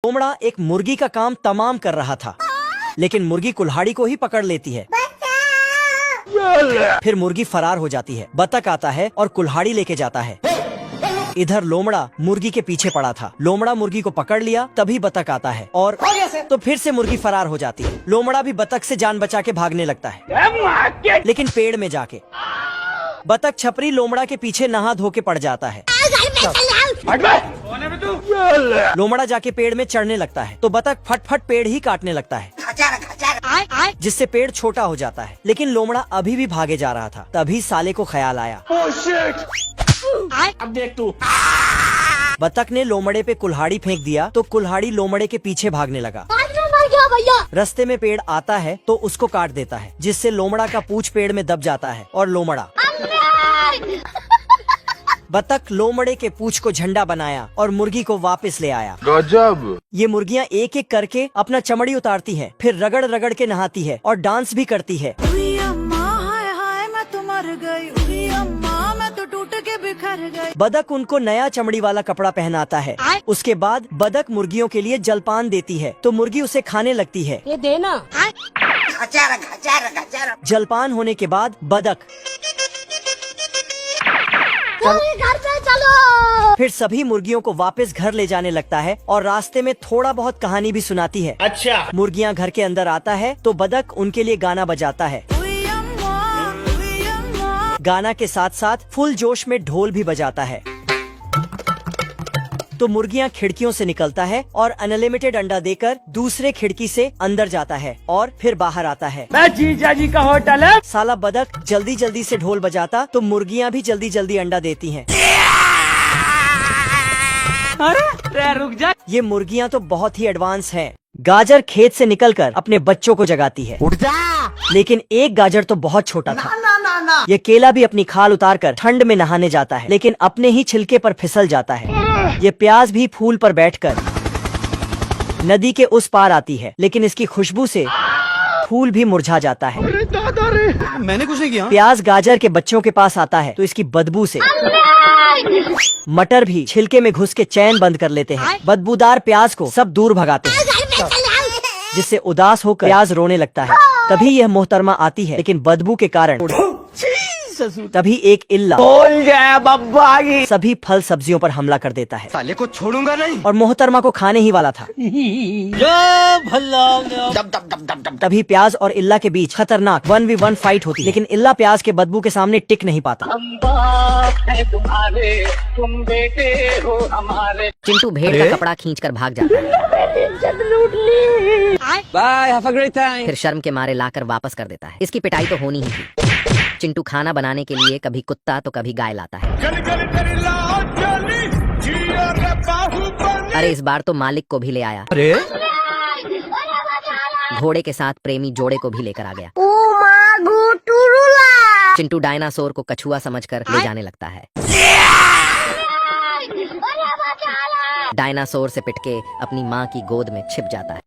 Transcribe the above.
लोमड़ा एक मुर्गी का काम तमाम कर रहा था, लेकिन मुर्गी कुल्हाड़ी को ही पकड़ लेती है। फिर मुर्गी फरार हो जाती है। बतख आता है और कुल्हाड़ी लेके जाता है। इधर लोमड़ा मुर्गी के पीछे पड़ा था। लोमड़ा मुर्गी को पकड़ लिया, तभी बतख आता है और तो फिर से मुर्गी फरार हो जाती है। लोमड़ा भी बतख से जान बचा के भागने लगता है, लेकिन पेड़ में जाके बतख छपरी लोमड़ा के पीछे नहा धो के पड़ जाता है। लोमड़ा जाके पेड़ में चढ़ने लगता है तो बतख फट फट पेड़ ही काटने लगता है, जिससे पेड़ छोटा हो जाता है। लेकिन लोमड़ा अभी भी भागे जा रहा था। तभी साले को ख्याल आया, अब देख तू। बतख ने लोमड़े पे कुल्हाड़ी फेंक दिया तो कुल्हाड़ी लोमड़े के पीछे भागने लगा। रास्ते में पेड़ आता है तो उसको काट देता है, जिससे लोमड़ा का पूंछ पेड़ में दब जाता है और लोमड़ा बतख लोमड़े के पूंछ को झंडा बनाया और मुर्गी को वापस ले आया। गजब। ये मुर्गियाँ एक एक करके अपना चमड़ी उतारती हैं, फिर रगड़ रगड़ के नहाती है और डांस भी करती है। बतख उनको नया चमड़ी वाला कपड़ा पहनाता है। उसके बाद बतख मुर्गियों के लिए जलपान देती है तो मुर्गी उसे खाने लगती है। ये देना। जलपान होने के बाद बतख घर पे चलो। फिर सभी मुर्गियों को वापस घर ले जाने लगता है और रास्ते में थोड़ा बहुत कहानी भी सुनाती है। अच्छा। मुर्गियाँ घर के अंदर आता है तो बतख उनके लिए गाना बजाता है। गाना के साथ साथ फुल जोश में ढोल भी बजाता है। तो मुर्गियाँ खिड़कियों से निकलता है और अनलिमिटेड अंडा देकर दूसरे खिड़की से अंदर जाता है और फिर बाहर आता है। जीजा जी का होटल है। साला बतख जल्दी जल्दी से ढोल बजाता तो मुर्गियाँ भी जल्दी जल्दी अंडा देती हैं। अरे रुक जा। ये मुर्गियाँ तो बहुत ही एडवांस हैं। गाजर खेत से निकलकर अपने बच्चों को जगाती है। उठ जा। लेकिन एक गाजर तो बहुत छोटा था। ये केला भी अपनी खाल उतारकर ठंड में नहाने जाता है, लेकिन अपने ही छिलके पर फिसल जाता है। ये प्याज भी फूल पर बैठकर नदी के उस पार आती है, लेकिन इसकी खुशबू से फूल भी मुरझा जाता है। अरे दादा रे, मैंने कुछ नहीं किया। प्याज गाजर के बच्चों के पास आता है तो इसकी बदबू से मटर भी छिलके में घुस के चैन बंद कर लेते हैं। बदबूदार प्याज को सब दूर भगाते हैं, जिससे उदास होकर प्याज रोने लगता है। तभी यह मोहतरमा आती है, लेकिन बदबू के कारण तभी एक इल्ला बोल जाए बब्बा सभी फल सब्जियों पर हमला कर देता है साले को छोड़ूंगा नहीं। और मोहतरमा को खाने ही वाला था। तभी प्याज और इल्ला के बीच खतरनाक 1v1 फाइट होती है, लेकिन इल्ला प्याज के बदबू के सामने टिक नहीं पाता। तुम बेटे हो हमारे। चिंटू भेड़ का कपड़ा खींचकर भाग जाता है। Bye, have a great time. फिर शर्म के मारे लाकर वापस कर देता है। इसकी पिटाई तो होनी ही थी। चिंटू खाना बनाने के लिए कभी कुत्ता तो कभी गाय लाता है। अरे इस बार तो मालिक को भी ले आया। अरे घोड़े के साथ प्रेमी जोड़े को भी लेकर आ गया। चिंटू डायनासोर को कछुआ समझकर ले जाने लगता है। डायनासोर से पिटके अपनी माँ की गोद में छिप जाता है।